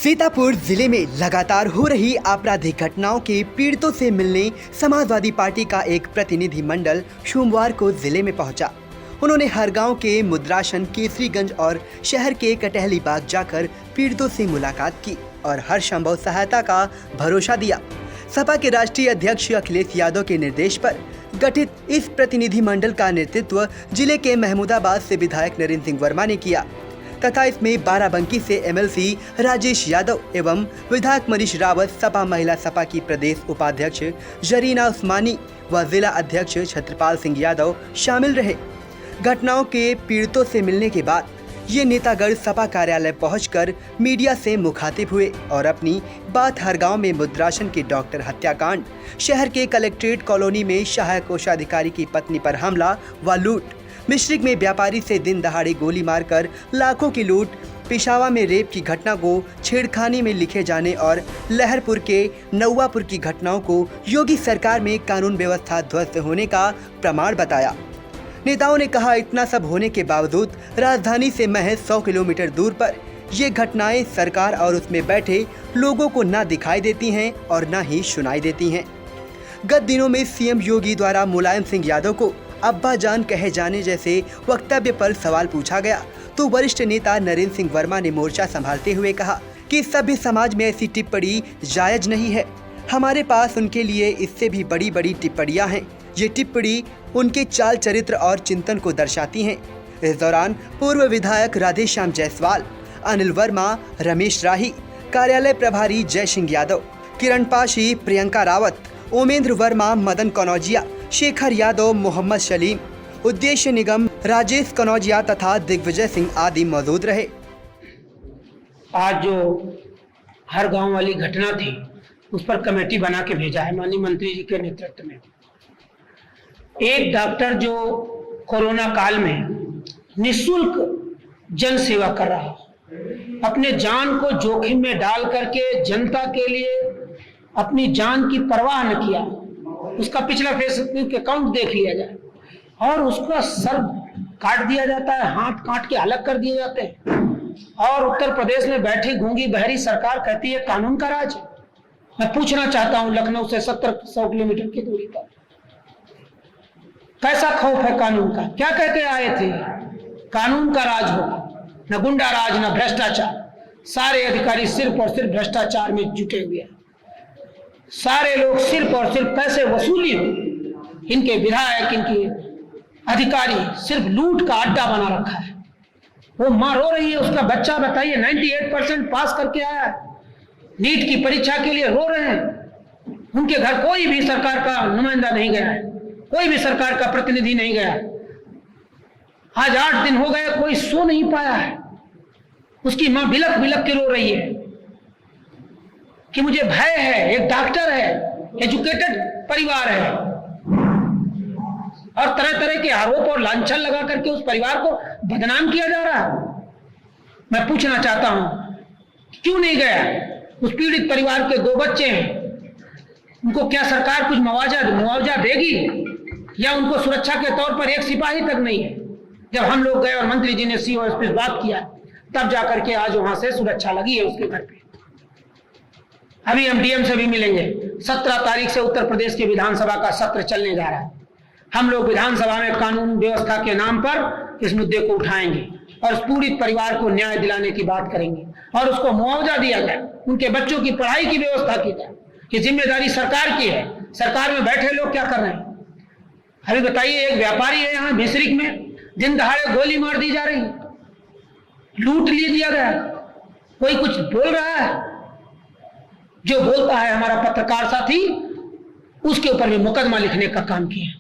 सीतापुर जिले में लगातार हो रही आपराधिक घटनाओं के पीड़ितों से मिलने समाजवादी पार्टी का एक प्रतिनिधि मंडल सोमवार को जिले में पहुंचा। उन्होंने हर गांव के मुद्रासन, केसरीगंज और शहर के कटहली बाग जाकर पीड़ितों से मुलाकात की और हर संभव सहायता का भरोसा दिया। सपा के राष्ट्रीय अध्यक्ष अखिलेश यादव के निर्देश पर गठित इस प्रतिनिधि मंडल का नेतृत्व जिले के महमूदाबाद से विधायक नरेंद्र सिंह वर्मा ने किया तथा इसमें बाराबंकी से एमएलसी राजेश यादव एवं विधायक मनीष रावत, सपा महिला सपा की प्रदेश उपाध्यक्ष जरीना उस्मानी व जिला अध्यक्ष छत्रपाल सिंह यादव शामिल रहे। घटनाओं के पीड़ितों से मिलने के बाद ये नेतागढ़ सपा कार्यालय पहुंचकर मीडिया से मुखातिब हुए और अपनी बात हर गांव में मुद्रासन के डॉक्टर हत्याकांड, शहर के कलेक्ट्रेट कॉलोनी में सहायक कोषाधिकारी की पत्नी पर हमला व लूट, मिश्रिक में व्यापारी से दिन दहाड़े गोली मारकर लाखों की लूट, पिशावा में रेप की घटना को छेड़खानी में लिखे जाने और लहरपुर के नौवापुर की घटनाओं को योगी सरकार में कानून व्यवस्था ध्वस्त होने का प्रमाण बताया। नेताओं ने कहा, इतना सब होने के बावजूद राजधानी से महज 100 किलोमीटर दूर पर ये घटनाएं सरकार और उसमें बैठे लोगों को न दिखाई देती हैं और न ही सुनाई देती हैं। गत दिनों में सीएम योगी द्वारा मुलायम सिंह यादव को अब्बा जान कहे जाने जैसे वक्तव्य पर सवाल पूछा गया तो वरिष्ठ नेता नरेंद्र सिंह वर्मा ने मोर्चा संभालते हुए कहा कि सभ्य समाज में ऐसी टिप्पणी जायज नहीं है। हमारे पास उनके लिए इससे भी बड़ी बड़ी टिप्पणियां हैं। ये टिप्पणी उनके चाल चरित्र और चिंतन को दर्शाती हैं। इस दौरान पूर्व विधायक राधेश्याम जायसवाल, अनिल वर्मा, रमेश राही, कार्यालय प्रभारी जय सिंह यादव, किरण पाशी, प्रियंका रावत, ओमेंद्र वर्मा, मदन कनौजिया, शेखर यादव, मोहम्मद सलीम, उद्देश्य निगम, राजेश कनौजिया तथा दिग्विजय सिंह आदि मौजूद रहे। आज जो हर गांव वाली घटना थी उस पर कमेटी बना के भेजा है माननीय मंत्री जी के नेतृत्व में। एक डॉक्टर जो कोरोना काल में निःशुल्क जन सेवा कर रहा, अपने जान को जोखिम में डाल करके जनता के लिए अपनी जान की परवाह न किया, उसका पिछला फेसबुक अकाउंट देख लिया जाए और उसका सर काट दिया जाता है, हाथ काट के अलग कर दिए जाते हैं और उत्तर प्रदेश में बैठी गूंगी बहरी सरकार कहती है कानून का राज। मैं पूछना चाहता हूं, लखनऊ से 70-100 किलोमीटर की दूरी पर कैसा खौफ है कानून का? क्या कहते आए थे? कानून का राज होगा, न गुंडा राज न भ्रष्टाचार। सारे अधिकारी सिर्फ और सिर्फ भ्रष्टाचार में जुटे हुए हैं। सारे लोग सिर्फ और सिर्फ पैसे वसूली हो, इनके विधायक, इनके अधिकारी सिर्फ लूट का अड्डा बना रखा है। वो मां रो रही है, उसका बच्चा बताइए 98% पास करके आया है, नीट की परीक्षा के लिए रो रहे हैं। उनके घर कोई भी सरकार का नुमाइंदा नहीं गया है, कोई भी सरकार का प्रतिनिधि नहीं गया। आज 8 दिन हो गए, कोई सो नहीं पाया है। उसकी मां बिलक बिलक के रो रही है कि मुझे भय है। एक डॉक्टर है, एजुकेटेड परिवार है और तरह तरह के आरोप और लांछन लगा करके उस परिवार को बदनाम किया जा रहा है। मैं पूछना चाहता हूं, क्यों नहीं गया? उस पीड़ित परिवार के 2 बच्चे हैं, उनको क्या सरकार कुछ मुआवजा देगी या उनको सुरक्षा के तौर पर एक सिपाही तक नहीं है? जब हम लोग गए और मंत्री जी ने सीओ से बात किया तब जाकर के आज वहां से सुरक्षा लगी है उसके घर पे। अभी हम डीएम से भी मिलेंगे। 17 तारीख से उत्तर प्रदेश की विधानसभा का सत्र चलने जा रहा है। हम लोग विधानसभा में कानून व्यवस्था के नाम पर इस मुद्दे को उठाएंगे और उस पीड़ित परिवार को न्याय दिलाने की बात करेंगे और उसको मुआवजा दिया जाए, उनके बच्चों की पढ़ाई की व्यवस्था की जाए। ये जिम्मेदारी सरकार की है। सरकार में बैठे लोग क्या कर रहे हैं? अभी बताइए, एक व्यापारी है यहाँ मिश्रिक में, दिन दहाड़े गोली मार दी जा रही, लूट लिया गया, कोई कुछ बोल रहा है? जो बोलता है हमारा पत्रकार साथी, उसके ऊपर भी मुकदमा लिखने का काम किया।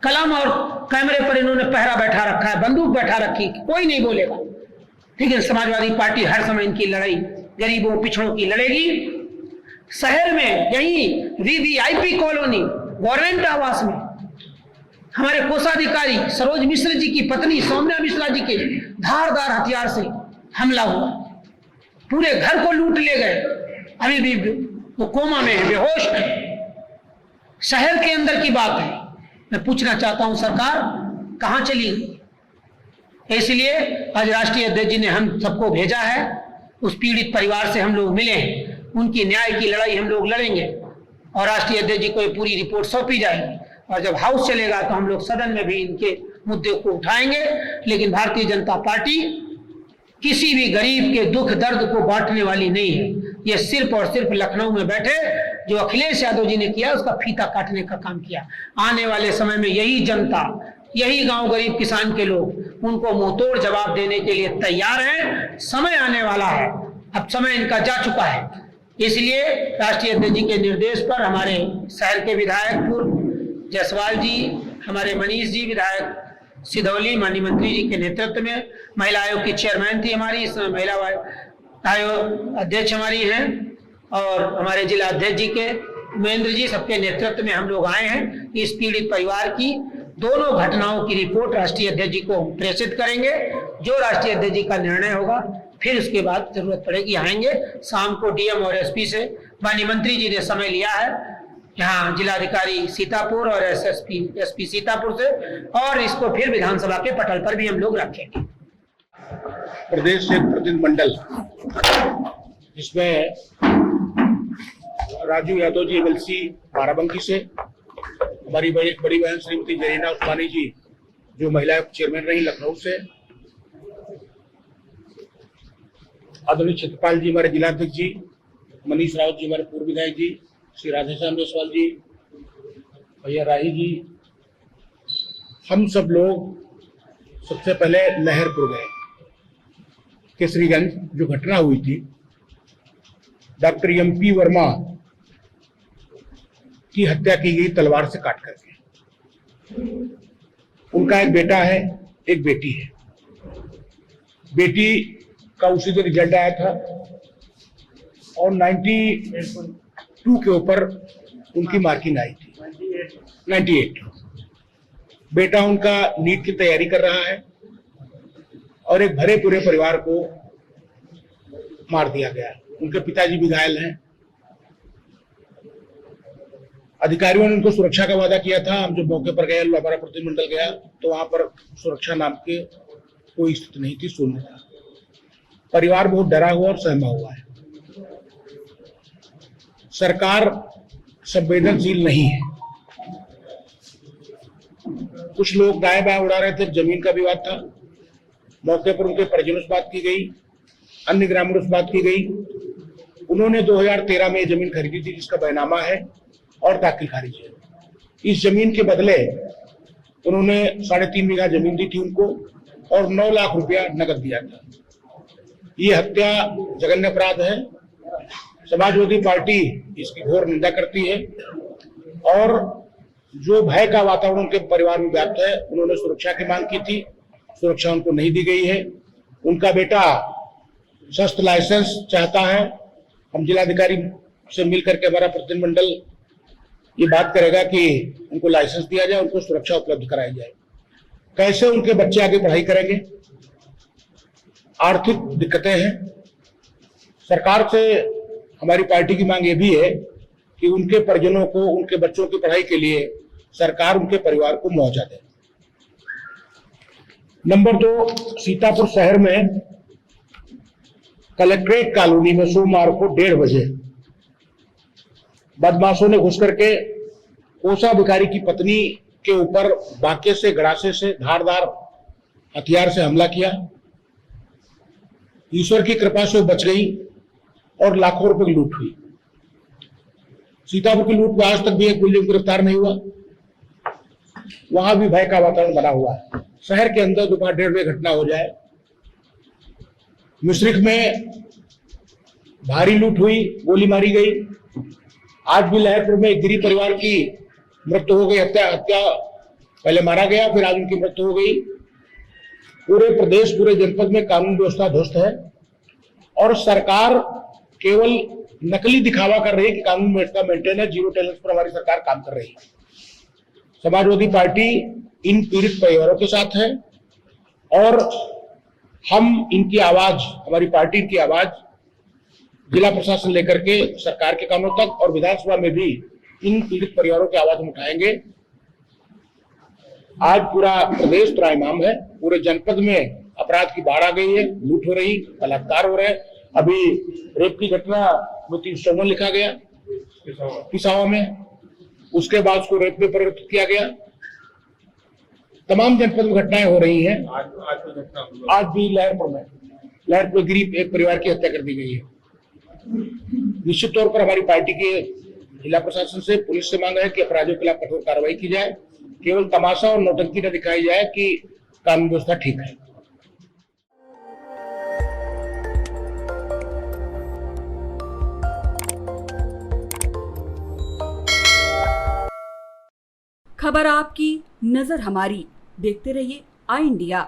कलम और कैमरे पर इन्होंने पहरा बैठा रखा है, बंदूक बैठा रखी, कोई नहीं बोलेगा। लेकिन समाजवादी पार्टी हर समय इनकी लड़ाई गरीबों पिछड़ों की लड़ेगी। शहर में यही वीवीआईपी कॉलोनी गवर्नमेंट आवास में हमारे कोषाधिकारी सरोज मिश्र जी की पत्नी सौम्या मिश्रा जी के धारदार हथियार से हमला हुआ, पूरे घर को लूट ले गए। अभी भी वो कोमा में है, बेहोश है। शहर के अंदर की बात है। मैं पूछना चाहता हूं, सरकार कहां चली गई? इसलिए आज राष्ट्रीय अध्यक्ष जी ने हम सबको भेजा है उस पीड़ित परिवार से हम लोग मिले, उनकी न्याय की लड़ाई हम लोग लड़ेंगे और राष्ट्रीय अध्यक्ष जी को ये पूरी रिपोर्ट सौंपी जाएगी। और जब हाउस चलेगा तो हम लोग सदन में भी इनके मुद्दे को उठाएंगे। लेकिन भारतीय जनता पार्टी किसी भी गरीब के दुख दर्द को बांटने वाली नहीं है। ये सिर्फ और सिर्फ लखनऊ में बैठे जो अखिलेश यादव जी ने किया उसका फीता काटने का काम किया। आने वाले समय में यही जनता, यही गांव गरीब किसान के लोग उनको मुंहतोड़ जवाब देने के लिए तैयार हैं। समय आने वाला है, अब समय इनका जा चुका है। इसलिए राष्ट्रीय अध्यक्ष जी के निर्देश पर हमारे शहर के विधायक पूर्व जायसवाल जी, हमारे मनीष जी विधायक सिधौली, माननीय मंत्री जी के नेतृत्व में, महिला आयोग की चेयरमैन थी हमारी, इस समय महिला आयोग अध्यक्ष हमारी हैं, और हमारे जिला अध्यक्ष जी के उमेंद्र जी, सबके नेतृत्व में हम लोग आए हैं। इस पीड़ित परिवार की दोनों घटनाओं की रिपोर्ट राष्ट्रीय अध्यक्ष जी को प्रेषित करेंगे। जो राष्ट्रीय अध्यक्ष जी का निर्णय होगा फिर उसके बाद जरूरत पड़ेगी आएंगे। शाम को डीएम और एसपी से माननीय मंत्री जी ने समय लिया है, यहाँ जिलाधिकारी सीतापुर और एसपी सीतापुर से, और इसको फिर विधानसभा के पटल पर भी हम लोग रखेंगे। प्रदेश से प्रतिनिधिमंडल जिसमें राजू यादव जी एमएलसी बाराबंकी से, हमारी बड़ी बहन श्रीमती जरीना उस्मानी जी जो महिला चेयरमैन रही लखनऊ से, आदरणीय छत्रपाल जी हमारे जिलाध्यक्ष जी, मनीष रावत जी हमारे पूर्व विधायक जी, श्री राधेश्याम जायसवाल जी, भैया राही जी, हम सब लोग सबसे पहले लहरपुर गए। केसरीगंज जो घटना हुई थी, डॉक्टर एमपी वर्मा की हत्या की गई तलवार से काट करके। उनका एक बेटा है, एक बेटी है। बेटी का उसी दिन रिजल्ट आया था और 92 के ऊपर उनकी मार्किंग आई थी, 98। बेटा उनका नीट की तैयारी कर रहा है और एक भरे पूरे परिवार को मार दिया गया। उनके पिताजी भी घायल हैं। अधिकारियों ने उनको सुरक्षा का वादा किया था। हम जब मौके पर गए, हमारा प्रतिनिधिमंडल गया, तो वहां पर सुरक्षा नाम के कोई स्थिति नहीं थी, शून्य था। परिवार बहुत डरा हुआ और सहमा हुआ है। सरकार संवेदनशील नहीं है। कुछ लोग दाएं बाएं उड़ा रहे थे, जमीन का विवाद था। मौके पर उनके परिजनों से बात की गई, अन्य ग्रामीणों से बात की गई। उन्होंने 2013 में जमीन खरीदी थी जिसका बैनामा है और दाखिल खारिज है। इस जमीन के बदले उन्होंने 3.5 बीघा जमीन दी थी उनको और 9 लाख रुपया नकद दिया था। ये हत्या जघन्य अपराध है। समाजवादी पार्टी इसकी घोर निंदा करती है और जो भय का वातावरण उनके परिवार में व्याप्त है, उन्होंने सुरक्षा की मांग की थी, सुरक्षा उनको नहीं दी गई है। उनका बेटा शस्त्र लाइसेंस चाहता है। हम जिलाधिकारी से मिलकर के हमारा प्रतिनिधिमंडल ये बात करेगा कि उनको लाइसेंस दिया जाए, उनको सुरक्षा उपलब्ध कराई जाए। कैसे उनके बच्चे आगे पढ़ाई करेंगे? आर्थिक दिक्कतें हैं। सरकार से हमारी पार्टी की मांग ये भी है कि उनके परिजनों को, उनके बच्चों की पढ़ाई के लिए सरकार उनके परिवार को मुआवजा दे। नंबर 2, सीतापुर शहर में कलेक्ट्रेट कॉलोनी में सोमवार को 1:30 बजे बदमाशों ने घुस करके कोषाधिकारी की पत्नी के ऊपर बाके से, गड़ासे से, धारदार हथियार से हमला किया। ईश्वर की कृपा से वो बच गई और लाखों रुपए की लूट हुई। सीतापुर की लूट में आज तक भी एक मुलजिम गिरफ्तार नहीं हुआ। वहां भी भय का वातावरण बना हुआ है। शहर के अंदर दोपहर 1:30 बजे घटना हो जाए। मिश्रिख में भारी लूट हुई, गोली मारी गई। आज भी लहरपुर में एक गिरी परिवार की मृत्यु हो गई। हत्या पहले मारा गया, फिर आज उनकी मृत्यु हो गई। पूरे प्रदेश, पूरे जनपद में कानून व्यवस्था ध्वस्त है और सरकार केवल नकली दिखावा कर रही है कि कानून व्यवस्था मेंटेन है। जीरो टॉलरेंस पर हमारी सरकार काम कर रही है। समाजवादी पार्टी इन पीड़ित परिवारों के साथ है और हम इनकी आवाज, हमारी पार्टी की आवाज जिला प्रशासन लेकर के सरकार के कानों तक और विधानसभा में भी इन पीड़ित परिवारों की आवाज हम उठाएंगे। आज पूरा प्रदेश त्राहिमाम है। पूरे जनपद में अपराध की बाढ़ आ गई है। लूट हो रही, बलात्कार हो रहे हैं, अभी रेप की घटना में 354 लिखा गया पिसावा में, उसके बाद उसको रेप में परिवर्तित किया गया। तमाम जनपद में घटनाएं हो रही हैं। आज भी लहरपुर गरीब एक परिवार की हत्या कर दी गई है। निश्चित तौर पर हमारी पार्टी के जिला प्रशासन से, पुलिस से मांग है कि अपराधियों के खिलाफ कठोर कार्रवाई की जाए। केवल तमाशा और नौटंकी न दिखाई जाए कि कानून व्यवस्था ठीक है। खबर आपकी, नजर हमारी। देखते रहिए आई इंडिया।